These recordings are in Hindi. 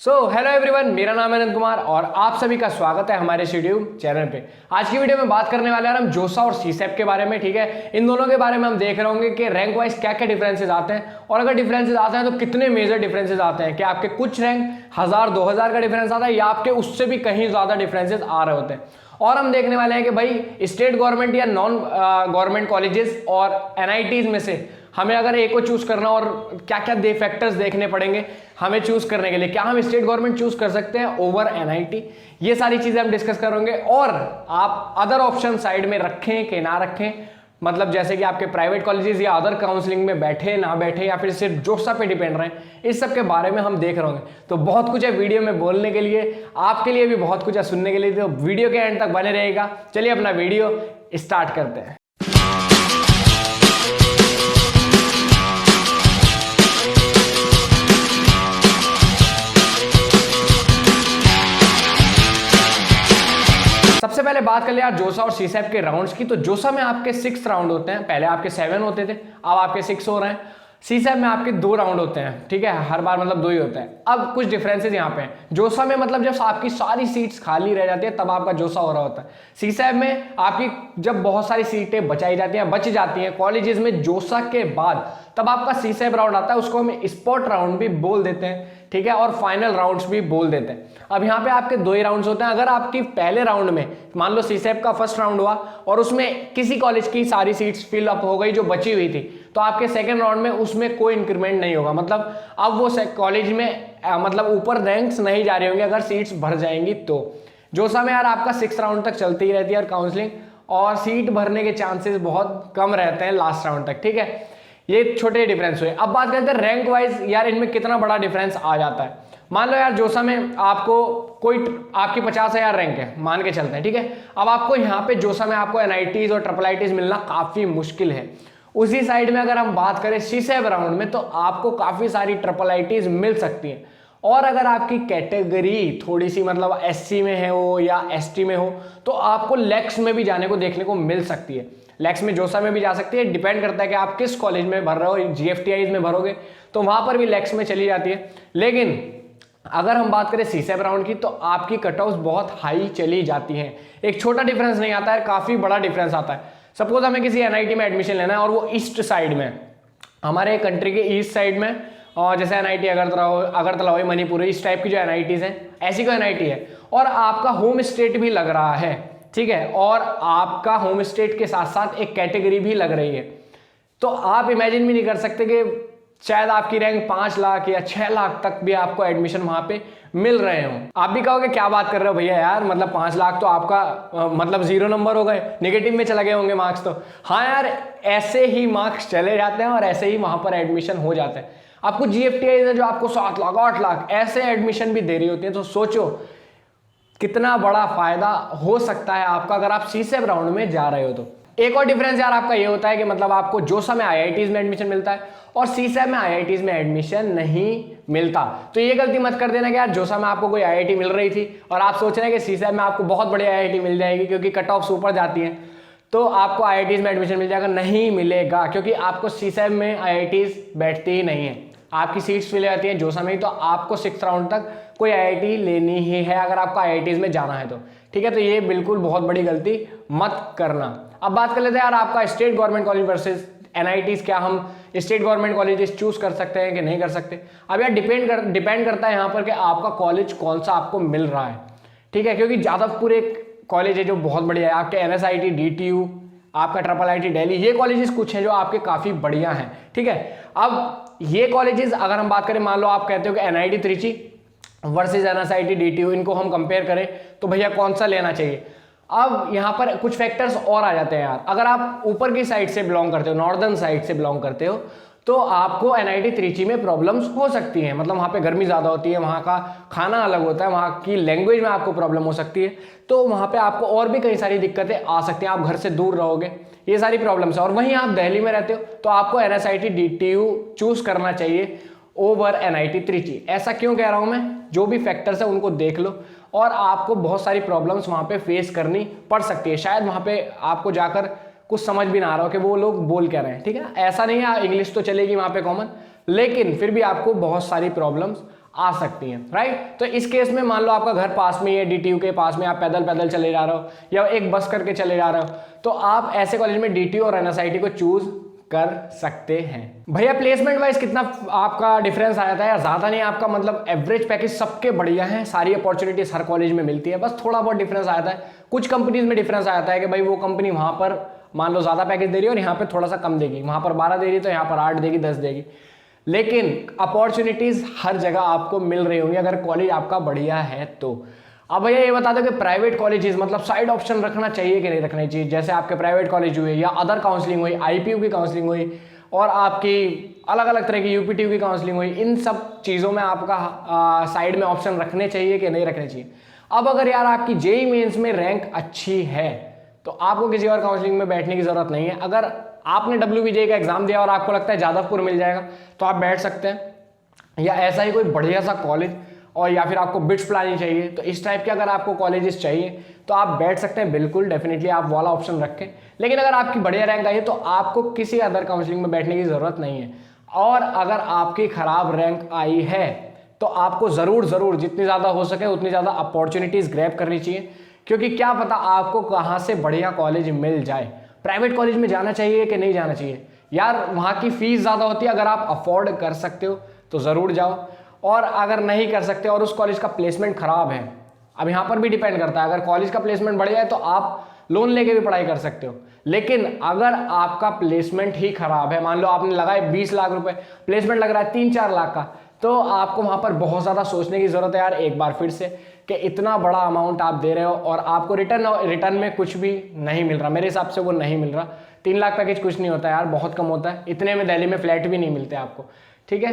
हेलो एवरीवन, मेरा नाम है अनंत कुमार और आप सभी का स्वागत है हमारे यूट्यूब चैनल पे। आज की वीडियो में बात करने वाले हैं हम जोसा और सीसैप के बारे में। ठीक है, इन दोनों के बारे में हम देख रहे होंगे कि रैंक वाइज क्या क्या डिफरेंसेस आते हैं और अगर डिफरेंसेस आते हैं तो कितने मेजर डिफरेंसेस आते हैं कि आपके कुछ रैंक 1000-2000 का डिफरेंस आता है या आपके उससे भी कहीं ज्यादा डिफरेंसेस आ रहे होते हैं। और हम देखने वाले हैं कि भाई स्टेट गवर्नमेंट या नॉन गवर्नमेंट कॉलेजेस और एनआईटीज में से हमें अगर एक को चूज करना और क्या क्या फैक्टर्स देखने पड़ेंगे हमें चूज करने के लिए। क्या हम स्टेट गवर्नमेंट चूज कर सकते हैं ओवर एनआईटी, ये सारी चीजें हम डिस्कस करेंगे। और आप अदर ऑप्शन साइड में रखें कि ना रखें, मतलब जैसे कि आपके प्राइवेट कॉलेजेस या अदर काउंसलिंग में बैठे ना बैठे या फिर सिर्फ जोसा पे डिपेंड रहे, इस सब के बारे में हम देख रहे होंगे। तो बहुत कुछ है वीडियो में बोलने के लिए, आपके लिए भी बहुत कुछ है सुनने के लिए, तो वीडियो के एंड तक बने रहेगा। चलिए अपना वीडियो स्टार्ट करते हैं। सबसे पहले बात कर ले यार जोसा और सीसैप के राउंड्स की। तो जोसा में आपके 6 राउंड होते हैं, पहले आपके 7 होते थे, अब आपके 6 हो रहे हैं। सीसैप में आपके 2 राउंड होते हैं, ठीक है, हर बार मतलब 2 ही होता है। अब कुछ डिफरेंसेस यहाँ पे हैं। जोसा में मतलब जब आपकी सारी सीट्स खाली रह जाती है तब आपका जोसा हो रहा होता है। सीसैप में आपकी जब बहुत सारी सीटें बचाई जाती हैं, बच जाती हैं कॉलेजेस में जोसा के बाद, तब आपका सीसैप राउंड आता है। उसको हम स्पॉट राउंड भी बोल देते हैं, ठीक है, और फाइनल राउंड्स भी बोल देते हैं। अब यहाँ पे आपके 2 ही राउंड्स होते हैं। अगर आपकी पहले राउंड में मान लो सीसैप का फर्स्ट राउंड हुआ और उसमें किसी कॉलेज की सारी सीट्स फिल अप हो गई जो बची हुई थी, तो आपके सेकंड राउंड में उसमें कोई इंक्रीमेंट नहीं होगा। मतलब अब वो कॉलेज में मतलब ऊपर रैंक्स नहीं जा रही होंगी अगर सीट्स भर जाएंगी तो। जोसा में यार आपका 6 राउंड तक चलती ही रहती है और काउंसलिंग, और सीट भरने के चांसेस बहुत कम रहते हैं लास्ट राउंड तक, ठीक है। ये छोटे डिफरेंस हुए। अब बात करते हैं रैंक वाइज, यार इनमें कितना बड़ा डिफरेंस आ जाता है। मान लो यार जोसा में आपको कोई आपकी 50,000 रैंक है, मान के चलते हैं, ठीक है। अब आपको यहाँ पे जोसा में आपको एनआईटीज और ट्रिपल आईटीज मिलना काफी मुश्किल है। उसी साइड में अगर हम बात करें सीसैप राउंड में, तो आपको काफी सारी ट्रिपल आईटीज मिल सकती हैं। और अगर आपकी कैटेगरी थोड़ी सी मतलब एससी में है हो या एसटी में हो, तो आपको लेक्स में भी जाने को देखने को मिल सकती है। लेक्स में जोसा में भी जा सकती है, डिपेंड करता है कि आप किस कॉलेज में भर रहे हो। जीएफटीआईज में भरोगे तो वहां पर भी लेक्स में चली जाती है। लेकिन अगर हम बात करें सीसैप राउंड की, तो आपकी कट ऑफ बहुत हाई चली जाती हैं। एक छोटा डिफरेंस नहीं आता है, काफी बड़ा डिफरेंस आता है। सपोज हमें किसी एनआईटी में एडमिशन लेना है और वो ईस्ट साइड में, हमारे कंट्री के ईस्ट साइड में, और जैसे एनआईटी अगरतला हो, मणिपुर, इस टाइप की जो एनआईटीज हैं, ऐसी कोई एनआईटी है और आपका होम स्टेट भी लग रहा है, ठीक है, और आपका होम स्टेट के साथ साथ एक कैटेगरी भी लग रही है, तो आप इमेजिन भी नहीं कर सकते कि शायद आपकी रैंक 5 लाख या 6 लाख तक भी आपको एडमिशन वहां पे मिल रहे हो। आप भी कहोगे क्या बात कर रहे हो भैया, यार मतलब 5 लाख तो आपका मतलब 0 नंबर हो गए, नेगेटिव में चले गए होंगे मार्क्स। तो हाँ यार, ऐसे ही मार्क्स चले जाते हैं और ऐसे ही वहां पर एडमिशन हो जाते हैं। आपको जीएफटीआई है जो आपको 7 लाख 8 लाख ऐसे एडमिशन भी दे रही होती है। तो सोचो कितना बड़ा फायदा हो सकता है आपका अगर आप सीसैप राउंड में जा रहे हो। तो एक और डिफरेंस यार आपका ये होता है कि मतलब आपको जोसा में आईआईटीज में एडमिशन मिलता है और सीसैप में आईआईटीज में एडमिशन नहीं मिलता। तो ये गलती मत कर देना कि यार जोसा में आपको कोई आईआईटी मिल रही थी और आप सोच रहे हैं कि सीसैप में आपको बहुत बड़ी आईआईटी मिल जाएगी क्योंकि कट ऑफ ऊपर जाती है तो आपको आईआईटीज में एडमिशन मिल जाएगा। नहीं मिलेगा, क्योंकि आपको सीसैप में आईआईटीज बैठती ही नहीं है, आपकी सीट्स फिल जाती है जोसा में ही। तो आपको 6 राउंड तक कोई आईआईटी लेनी ही है अगर आपको आईआईटीज में जाना है तो, ठीक है। तो ये बिल्कुल बहुत बड़ी गलती मत करना। अब बात कर लेते हैं यार आपका state government college versus NITs. क्या हम स्टेट गवर्नमेंट कॉलेजेस चूज कर सकते हैं कि नहीं कर सकते? अब यार डिपेंड करता है यहाँ पर कि आपका कॉलेज कौन सा आपको मिल रहा है, ठीक है। क्योंकि जादवपुर एक कॉलेज है जो बहुत बढ़िया है, आपके एनएसआईटी, डीटीयू, आपका ट्रिपल आईटी दिल्ली, ये कॉलेजेस कुछ हैं जो आपके काफी बढ़िया हैं, ठीक है। अब ये कॉलेजेस अगर हम बात करें, मान लो आप कहते हो कि NIT Trichy versus NSIT DTU, इनको हम कंपेयर करें तो भैया कौन सा लेना चाहिए? अब यहाँ पर कुछ फैक्टर्स और आ जाते हैं यार। अगर आप ऊपर की साइड से बिलोंग करते हो, नॉर्दर्न साइड से बिलोंग करते हो, तो आपको एनआईटी त्रिची में प्रॉब्लम्स हो सकती हैं। मतलब वहाँ पे गर्मी ज़्यादा होती है, वहाँ का खाना अलग होता है, वहाँ की लैंग्वेज में आपको प्रॉब्लम हो सकती है, तो वहाँ पे आपको और भी कई सारी दिक्कतें आ सकती हैं। आप घर से दूर रहोगे, ये सारी प्रॉब्लम्स है। और वहीं आप दिल्ली में रहते हो तो आपको एनएसआईटी डीटीयू चूज करना चाहिए ओवर एनआईटी त्रिची। ऐसा क्यों कह रहा हूँ मैं? जो भी फैक्टर्स है उनको देख लो और आपको बहुत सारी प्रॉब्लम्स वहाँ पे फेस करनी पड़ सकती है। शायद वहाँ पे आपको जाकर कुछ समझ भी ना आ रहा हो कि वो लोग बोल क्या रहे हैं, ठीक है। ऐसा नहीं है, इंग्लिश तो चलेगी वहाँ पे कॉमन, लेकिन फिर भी आपको बहुत सारी प्रॉब्लम्स आ सकती हैं, राइट। तो इस केस में मान लो आपका घर पास में ही है, डीटीयू के पास में, आप पैदल पैदल चले जा रहे हो या एक बस करके चले जा रहे हो, तो आप ऐसे कॉलेज में डीटीयू और एनएसआईटी को चूज कर सकते हैं। भैया प्लेसमेंट वाइज कितना आपका डिफरेंस आया था यार? ज़्यादा नहीं, आपका मतलब एवरेज पैकेज सबके बढ़िया हैं, सारी अपॉर्चुनिटीज हर कॉलेज में मिलती है, बस थोड़ा बहुत डिफरेंस आया था। कुछ कंपनीज में डिफरेंस आया था कि भाई वो कंपनी वहाँ पर मान लो ज़्यादा पैकेज दे रही है और यहाँ पे थोड़ा सा कम देगी, वहाँ पर 12 दे रही तो यहाँ पर 8 देगी, 10 देगी, लेकिन अपॉर्चुनिटीज हर जगह आपको मिल रही होंगी अगर कॉलेज आपका बढ़िया है तो। अब भैया ये बता दो कि प्राइवेट कॉलेजेस मतलब साइड ऑप्शन रखना चाहिए कि नहीं रखना चाहिए? जैसे आपके प्राइवेट कॉलेज हुए या अदर काउंसलिंग हुई, आईपीयू की काउंसलिंग हुई और आपकी अलग अलग तरह की यूपीटीयू की काउंसलिंग हुई, इन सब चीज़ों में आपका साइड में ऑप्शन रखने चाहिए कि नहीं रखने चाहिए? अब अगर यार आपकी जेईई मेंस में रैंक अच्छी है तो आपको किसी और काउंसलिंग में बैठने की जरूरत नहीं है। अगर आपने WBJ का एग्जाम दिया और आपको लगता है जादवपुर मिल जाएगा तो आप बैठ सकते हैं, या ऐसा ही कोई बढ़िया सा कॉलेज, और या फिर आपको बिट्स प्लानिंग चाहिए, तो इस टाइप के अगर आपको कॉलेजेस चाहिए तो आप बैठ सकते हैं, बिल्कुल डेफिनेटली आप वाला ऑप्शन रखें। लेकिन अगर आपकी बढ़िया रैंक आई है तो आपको किसी अदर काउंसलिंग में बैठने की ज़रूरत नहीं है। और अगर आपकी खराब रैंक आई है तो आपको ज़रूर जितनी ज़्यादा हो सके उतनी ज़्यादा अपॉर्चुनिटीज़ ग्रैब करनी चाहिए, क्योंकि क्या पता आपको कहाँ से बढ़िया कॉलेज मिल जाए। प्राइवेट कॉलेज में जाना चाहिए कि नहीं जाना चाहिए यार? वहाँ की फीस ज़्यादा होती है, अगर आप अफोर्ड कर सकते हो तो ज़रूर जाओ, और अगर नहीं कर सकते और उस कॉलेज का प्लेसमेंट खराब है, अब यहाँ पर भी डिपेंड करता है, अगर कॉलेज का प्लेसमेंट बढ़िया है तो आप लोन लेके भी पढ़ाई कर सकते हो। लेकिन अगर आपका प्लेसमेंट ही खराब है, मान लो आपने लगाए 20 लाख रुपए, प्लेसमेंट लग रहा है 3-4 लाख का, तो आपको वहाँ पर बहुत ज़्यादा सोचने की ज़रूरत है यार एक बार फिर से, कि इतना बड़ा अमाउंट आप दे रहे हो और आपको रिटर्न में कुछ भी नहीं मिल रहा। मेरे हिसाब से वो नहीं मिल रहा। 3 लाख पैकेज कुछ नहीं होता यार, बहुत कम होता है। इतने में दिल्ली में फ्लैट भी नहीं मिलते आपको, ठीक है।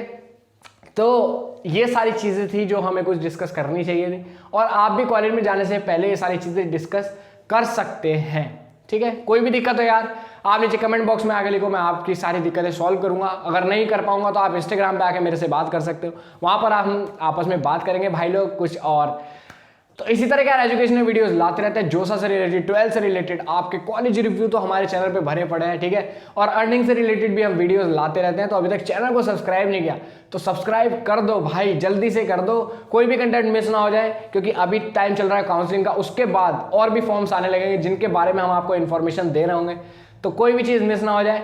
तो ये सारी चीज़ें थी जो हमें कुछ डिस्कस करनी चाहिए थी, और आप भी कॉलेज में जाने से पहले ये सारी चीज़ें डिस्कस कर सकते हैं, ठीक है। कोई भी दिक्कत हो यार आप नीचे कमेंट बॉक्स में आके लिखो, मैं आपकी सारी दिक्कतें सॉल्व करूंगा। अगर नहीं कर पाऊंगा तो आप इंस्टाग्राम पे आके मेरे से बात कर सकते हो, वहाँ पर हम आपस में बात करेंगे भाई लोग कुछ और। तो इसी तरह के यार एजुकेशनल वीडियोस लाते रहते हैं, जोसा से रिलेटेड, 12 से रिलेटेड, आपके कॉलेज रिव्यू तो हमारे चैनल पे भरे पड़े हैं, ठीक है। और अर्निंग से रिलेटेड भी हम वीडियोस लाते रहते हैं। तो अभी तक चैनल को सब्सक्राइब नहीं किया तो सब्सक्राइब कर दो भाई, जल्दी से कर दो, कोई भी कंटेंट मिस ना हो जाए, क्योंकि अभी टाइम चल रहा है काउंसलिंग का, उसके बाद और भी फॉर्म्स आने लगेंगे जिनके बारे में हम आपको इन्फॉर्मेशन दे रहे होंगे, तो कोई भी चीज़ मिस ना हो जाए।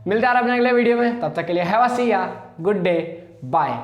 मिलते हैं अपने अगले वीडियो में, तब तक के लिए हैव अ सी या गुड डे, बाय।